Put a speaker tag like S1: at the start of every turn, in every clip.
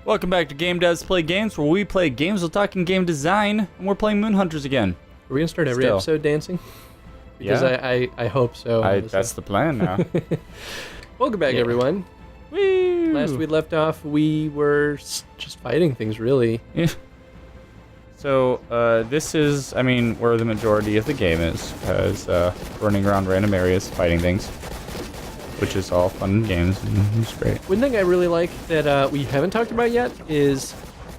S1: Welcome back to Game Devs Play Games, where we play games while talking game design, and we're playing Moon Hunters again.
S2: Are we gonna start every episode dancing? Because
S1: yeah.
S2: I hope so.
S1: That's the plan now.
S2: Welcome back, everyone.
S1: Woo!
S2: Last we left off, we were just fighting things, really.
S1: Yeah. So, this is, where the majority of the game is, because running around random areas, fighting things, which is all fun and games, and it's great.
S2: One thing I really like that we haven't talked about yet is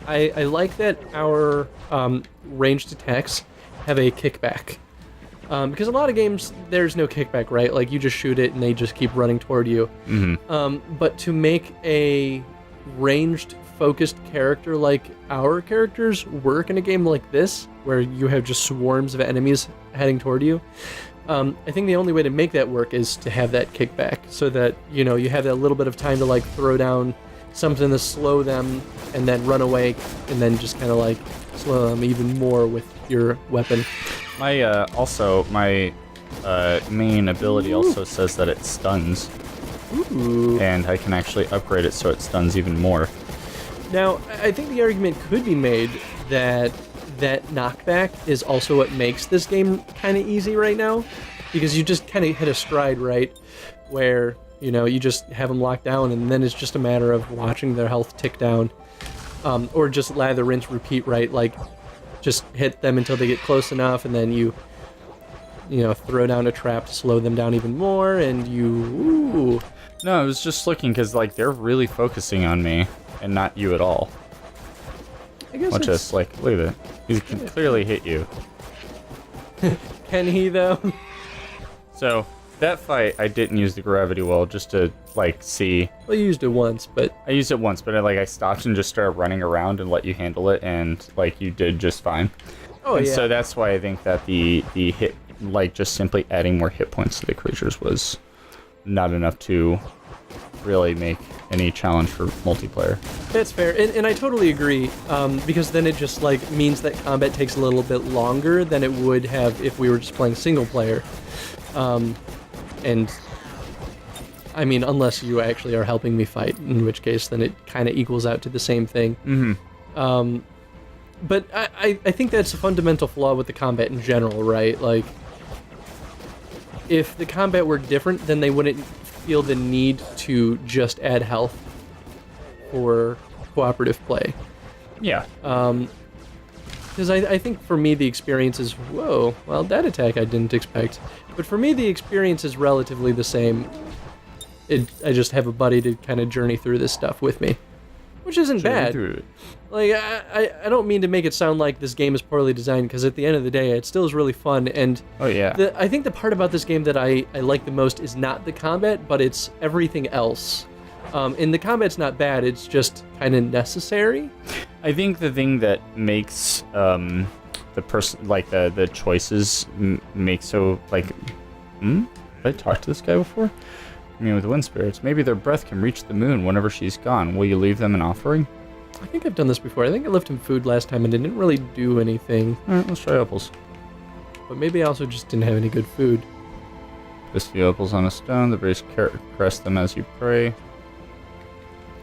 S2: I like that our ranged attacks have a kickback. Because a lot of games, there's no kickback, right? Like, you just shoot it and they just keep running toward you.
S1: Mm-hmm.
S2: But to make a ranged, focused character like our characters work in a game like this, where you have just swarms of enemies heading toward you, I think the only way to make that work is to have that kickback, so that, you know, you have that little bit of time to, like, throw down something to slow them, and then run away, and then just kind of, like, slow them even more with your weapon.
S1: My main ability also says that it stuns.
S2: Ooh.
S1: And I can actually upgrade it so it stuns even more.
S2: Now, I think the argument could be made that that knockback is also what makes this game kind of easy right now, because you just kind of hit a stride, right, where, you know, you just have them locked down, and then it's just a matter of watching their health tick down, or just lather, rinse, repeat, right? Like, just hit them until they get close enough, and then you know, throw down a trap to slow them down even more, and ooh.
S1: No, I was just looking because, like, they're really focusing on me and not you at all.
S2: I guess
S1: Which is, like, look at it. He can clearly hit you.
S2: Can he, though?
S1: So, that fight, I didn't use the gravity well just to, like, see.
S2: Well, you used it once, but...
S1: I used it once, but I stopped and just started running around and let you handle it, and, like, you did just fine.
S2: Oh,
S1: and
S2: yeah.
S1: So that's why I think that the hit, like, just simply adding more hit points to the creatures was not enough to really make any challenge for multiplayer.
S2: That's fair, and I totally agree, because then it just, like, means that combat takes a little bit longer than it would have if we were just playing single player. And, I mean, unless you actually are helping me fight, in which case then it kind of equals out to the same thing.
S1: Mm-hmm.
S2: But I think that's a fundamental flaw with the combat in general, right? Like, if the combat were different, then they wouldn't feel the need to just add health for cooperative play.
S1: Yeah.
S2: Because I think for me the experience is, whoa, well, that attack I didn't expect. But for me the experience is relatively the same. I just have a buddy to kind of journey through this stuff with me, which isn't bad. Like, I don't mean to make it sound like this game is poorly designed, because at the end of the day, it still is really fun, and
S1: oh, yeah.
S2: I think the part about this game that I like the most is not the combat, but it's everything else. And the combat's not bad, it's just kind of necessary.
S1: I think the thing that makes the person, like, the choices make so, like, did I talk to this guy before? I mean, with the wind spirits, maybe their breath can reach the moon whenever she's gone. Will you leave them an offering?
S2: I think I've done this before. I think I left him food last time and it didn't really do anything.
S1: Alright, let's try apples.
S2: But maybe I also just didn't have any good food.
S1: Place the apples on a stone. The breeze caress them as you pray.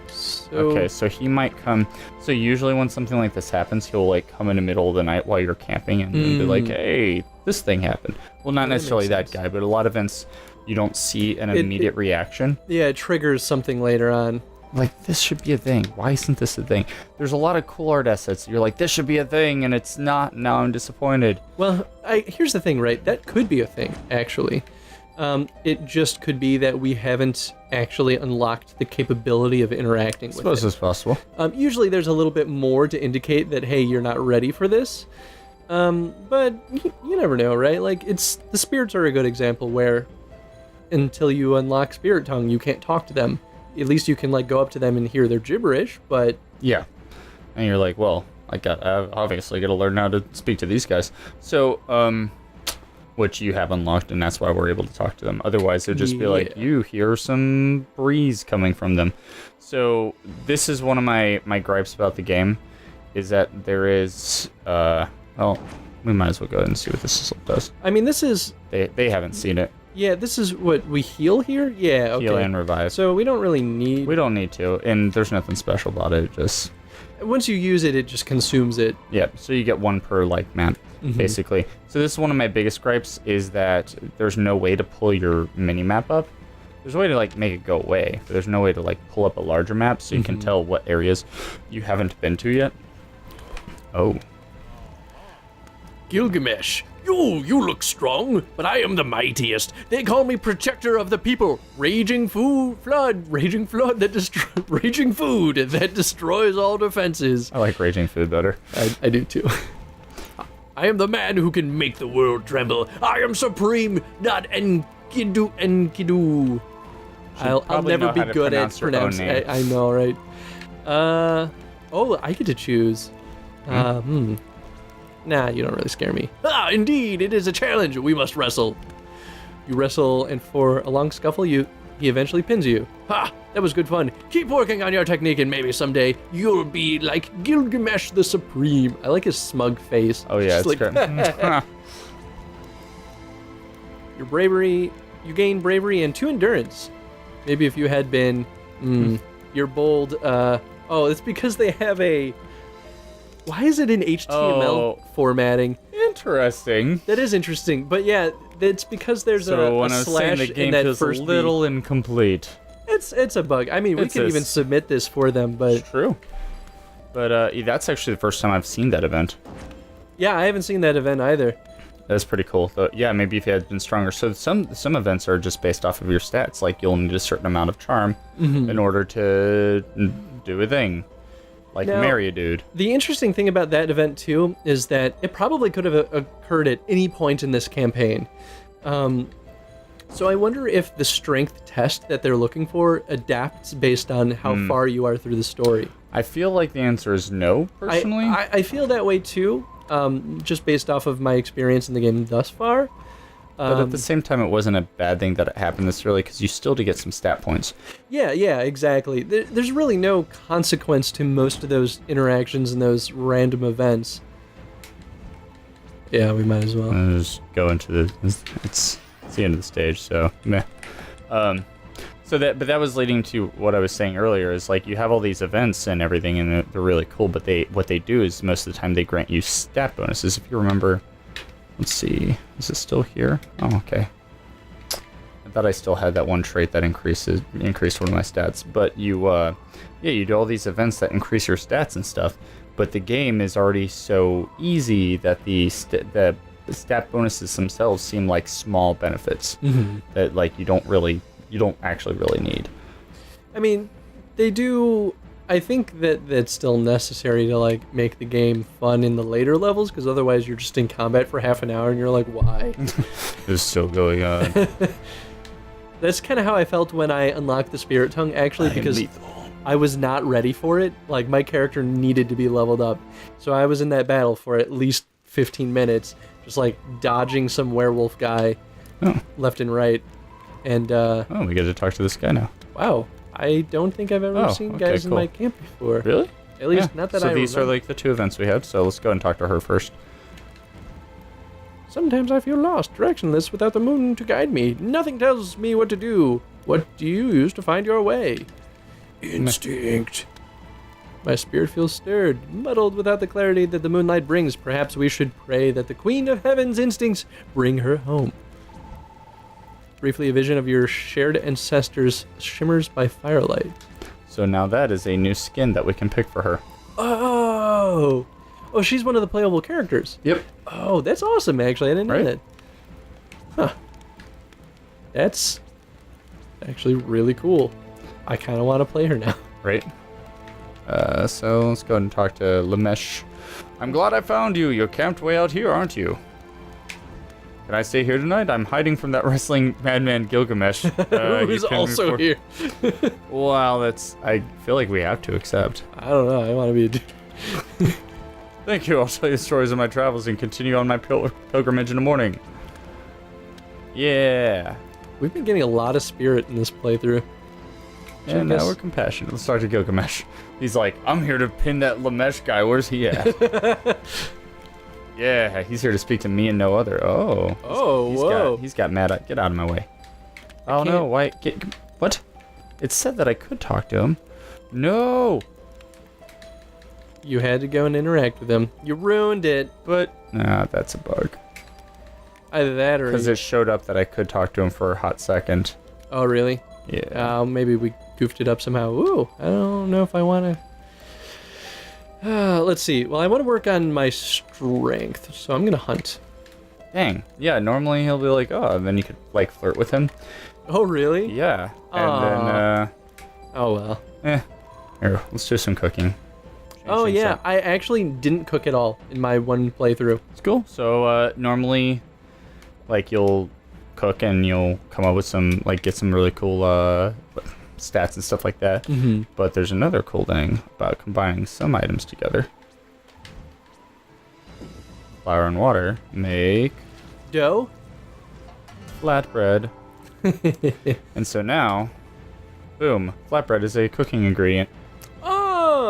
S2: So,
S1: Okay, so he might come. So usually when something like this happens, he'll, like, come in the middle of the night while you're camping and be like, hey, this thing happened. Well, not necessarily that guy, but a lot of events you don't see an immediate reaction.
S2: Yeah, it triggers something later on.
S1: Like, this should be a thing. Why isn't this a thing? There's a lot of cool art assets. You're like, this should be a thing, and it's not. Now I'm disappointed.
S2: Well, here's the thing, right? That could be a thing, actually. It just could be that we haven't actually unlocked the capability of interacting with it.
S1: I suppose it's possible.
S2: Usually there's a little bit more to indicate that, hey, you're not ready for this. But you never know, right? Like, the spirits are a good example where until you unlock Spirit Tongue, you can't talk to them. At least you can, like, go up to them and hear their gibberish, but...
S1: Yeah. And you're like, well, I obviously got to learn how to speak to these guys. So, which you have unlocked, and that's why we're able to talk to them. Otherwise, it'd just be like, you hear some breeze coming from them. So, this is one of my gripes about the game, is that there is, well, we might as well go ahead and see what this does.
S2: I mean, this is...
S1: They haven't seen it.
S2: Yeah, this is what we heal here? Yeah, okay.
S1: Heal and revive.
S2: So we don't really need...
S1: We don't need to, and there's nothing special about it. Just
S2: Once you use it, it just consumes it.
S1: yeah. So you get one per like map, basically. So this is one of my biggest gripes is that there's no way to pull your mini map up. There's a way to like make it go away, but there's no way to like pull up a larger map so you can tell what areas you haven't been to yet. Oh.
S2: Gilgamesh, you look strong, but I am the mightiest. They call me protector of the people. Raging food that raging food that destroys all defenses.
S1: I like raging food better.
S2: I do too. I am the man who can make the world tremble. I am supreme, not Enkidu. I'll never be good at pronouncing. I know, right? Oh, I get to choose. Nah, you don't really scare me. Ah, indeed, it is a challenge. We must wrestle. You wrestle, and for a long scuffle, he eventually pins you. Ha! That was good fun. Keep working on your technique, and maybe someday you'll be like Gilgamesh the Supreme. I like his smug face.
S1: Oh yeah,
S2: Just
S1: it's
S2: like,
S1: good.
S2: Your bravery, you gain bravery and 2 endurance. Maybe if you had been, you're bold. Oh, it's because they have a. Why is it in HTML formatting?
S1: Interesting.
S2: That is interesting, but yeah, it's because there's
S1: So
S2: a
S1: when I was saying
S2: slash
S1: the game
S2: in that
S1: feels a
S2: first
S1: little incomplete.
S2: It's a bug. I mean, we could even submit this for them, but
S1: True. But that's actually the first time I've seen that event.
S2: yeah, I haven't seen that event either.
S1: That's pretty cool. So, yeah, maybe if you had been stronger. So some events are just based off of your stats. Like you'll need a certain amount of charm in order to do a thing. Like
S2: Now,
S1: marry a dude.
S2: The interesting thing about that event too is that it probably could have occurred at any point in this campaign. So I wonder if the strength test that they're looking for adapts based on how far you are through the story.
S1: I feel like the answer is no, personally.
S2: I feel that way too, just based off of my experience in the game thus far.
S1: But at the same time, it wasn't a bad thing that it happened this early because you still did get some stat points.
S2: Yeah, exactly. There's really no consequence to most of those interactions and those random events. Yeah, we might as well.
S1: I'll just go into the... It's the end of the stage, so meh. But that was leading to what I was saying earlier, is like you have all these events and everything, and they're really cool, but what they do is most of the time they grant you stat bonuses. If you remember... Let's see, is it still here? Oh, okay. I thought I still had that one trait that increased one of my stats. But you do all these events that increase your stats and stuff. But the game is already so easy that the stat bonuses themselves seem like small benefits that like you don't actually really need.
S2: I mean, they do. I think that that's still necessary to like make the game fun in the later levels, because otherwise you're just in combat for half an hour and you're like, why?
S1: It's still going on.
S2: That's kind of how I felt when I unlocked the Spirit Tongue, actually, because I was not ready for it. Like, my character needed to be leveled up. So I was in that battle for at least 15 minutes, just like dodging some werewolf guy left and right. And
S1: we get to talk to this guy now.
S2: Wow. I don't think I've ever seen guys in my camp before.
S1: Really?
S2: At least not that I
S1: remember. So these are like the 2 events we have, so let's go and talk to her first.
S2: Sometimes I feel lost, directionless, without the moon to guide me. Nothing tells me what to do. What do you use to find your way? Instinct. My spirit feels stirred, muddled without the clarity that the moonlight brings. Perhaps we should pray that the Queen of Heaven's instincts bring her home. Briefly, a vision of your shared ancestors shimmers by firelight.
S1: So now that is a new skin that we can pick for her.
S2: Oh, she's one of the playable characters.
S1: Yep.
S2: Oh, that's awesome, actually. I didn't know that. Huh. That's actually really cool. I kind of want to play her now.
S1: Right. So let's go ahead and talk to Lamesh. I'm glad I found you. You're camped way out here, aren't you? Can I stay here tonight? I'm hiding from that wrestling madman Gilgamesh.
S2: Who's also here.
S1: Well, I feel like we have to accept.
S2: I don't know. I want to be a dude.
S1: Thank you. I'll tell you stories of my travels and continue on my pilgrimage in the morning. Yeah.
S2: We've been getting a lot of spirit in this playthrough.
S1: And now we're compassionate. Let's talk to Gilgamesh. He's like, I'm here to pin that Lamesh guy. Where's he at? Yeah, he's here to speak to me and no other. Oh.
S2: Whoa.
S1: He's got mad. Get out of my way. Oh no! Why? What? It said that I could talk to him. No.
S2: You had to go and interact with him. You ruined it.
S1: But that's a bug.
S2: Either that or
S1: because it showed up that I could talk to him for a hot second.
S2: Oh really?
S1: Yeah.
S2: Maybe we goofed it up somehow. Ooh, I don't know if I want to. Let's see. Well, I want to work on my strength, so I'm gonna hunt.
S1: Dang. Yeah. Normally he'll be like, oh, and then you could like flirt with him.
S2: Oh really?
S1: Yeah. And then.
S2: Oh well.
S1: Here, let's do some cooking.
S2: Oh yeah, I actually didn't cook at all in my one playthrough.
S1: It's cool. So normally, like you'll cook and you'll come up with some get some really cool stats and stuff like that.
S2: Mm-hmm.
S1: But there's another cool thing about combining some items together. Flour and water make
S2: dough.
S1: Flatbread. And so now, boom, flatbread is a cooking ingredient.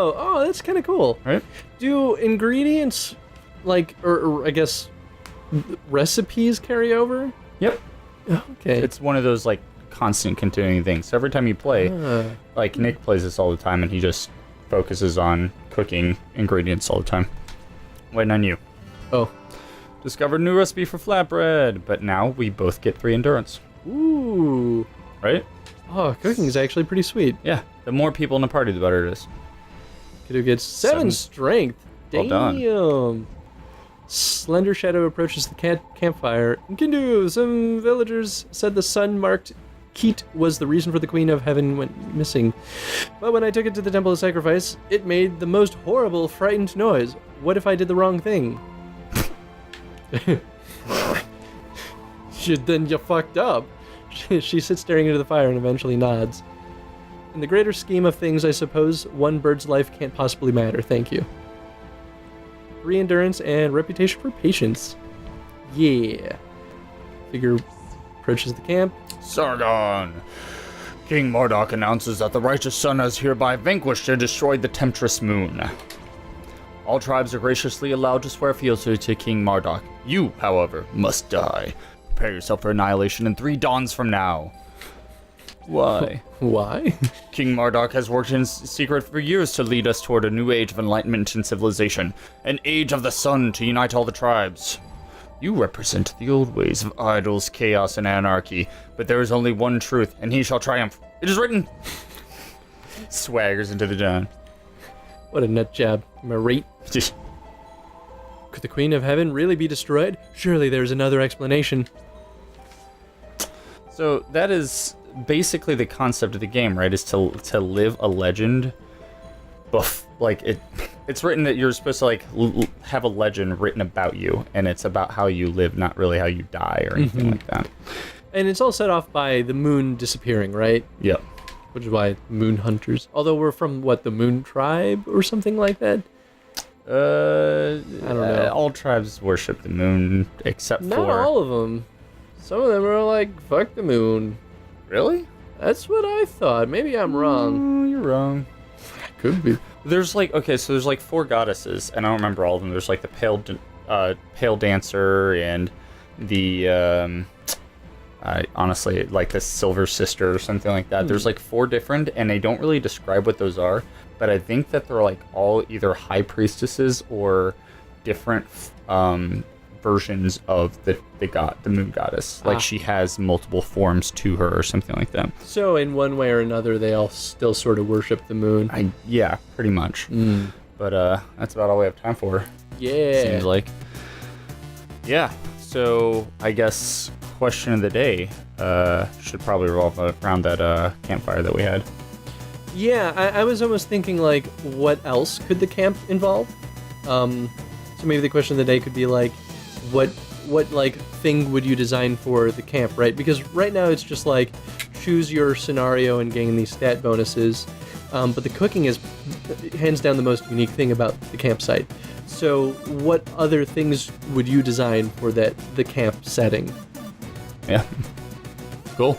S2: Oh, that's kind of cool.
S1: Right?
S2: Do ingredients, or I guess, recipes carry over?
S1: Yep.
S2: Okay.
S1: It's one of those, constant continuing things. So every time you play, Nick plays this all the time, and he just focuses on cooking ingredients all the time. Waiting on you.
S2: Oh.
S1: Discovered a new recipe for flatbread, but now we both get 3 endurance.
S2: Ooh.
S1: Right?
S2: Oh, cooking is actually pretty sweet.
S1: Yeah. The more people in the party, the better it is.
S2: Kiddo gets 7 strength.
S1: Well
S2: Damn.
S1: done.
S2: Slender shadow approaches the campfire. Kindu, some villagers said the sun-marked Keat was the reason for the Queen of Heaven went missing. But when I took it to the temple of sacrifice, it made the most horrible, frightened noise. What if I did the wrong thing? Then you fucked up. She sits staring into the fire and eventually nods. In the greater scheme of things, I suppose one bird's life can't possibly matter. Thank you. 3 endurance and reputation for patience. Yeah. Figure approaches the camp.
S1: Sargon! King Marduk announces that the righteous sun has hereby vanquished and destroyed the temptress moon. All tribes are graciously allowed to swear fealty to King Marduk. You, however, must die. Prepare yourself for annihilation in 3 dawns from now. Why?
S2: Why?
S1: King Marduk has worked in secret for years to lead us toward a new age of enlightenment and civilization. An age of the sun to unite all the tribes. You represent the old ways of idols, chaos, and anarchy, but there is only one truth, and he shall triumph. It is written! Swaggers into the dawn.
S2: What a nut job. Am I right? Could the Queen of Heaven really be destroyed? Surely there's another explanation.
S1: So that is basically the concept of the game, right? Is to live a legend. It's written that you're supposed to have a legend written about you, and it's about how you live, not really how you die or anything like that.
S2: And it's all set off by the moon disappearing, right?
S1: Yep.
S2: Which is why moon hunters. Although we're from the moon tribe or something like that.
S1: I don't
S2: know.
S1: All tribes worship the moon except
S2: Not
S1: for.
S2: all of them. Some of them are like, fuck the moon.
S1: Really?
S2: That's what I thought. Maybe I'm wrong.
S1: You're wrong.
S2: Could be.
S1: There's so there's 4 goddesses, and I don't remember all of them. There's the pale dancer and the I honestly the silver sister or something like that. There's 4 different, and they don't really describe what those are, but I think that they're all either high priestesses or different versions of the moon goddess. She has multiple forms to her or something like that.
S2: So in one way or another, they all still sort of worship the moon.
S1: Yeah, pretty much. But that's about all we have time for.
S2: Yeah.
S1: Seems like. Yeah. So I guess question of the day should probably revolve around that campfire that we had.
S2: Yeah, I was almost thinking what else could the camp involve? So maybe the question of the day could be what thing would you design for the camp, right? Because right now it's just choose your scenario and gain these stat bonuses. But the cooking is hands down the most unique thing about the campsite. So what other things would you design for the camp setting?
S1: Yeah. Cool.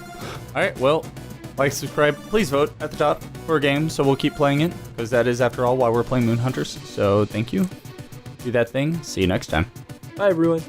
S1: All right. Well, subscribe. Please vote at the top for a game, so we'll keep playing it, because that is, after all, why we're playing Moon Hunters. So thank you. Do that thing. See you next time.
S2: Bye, everyone.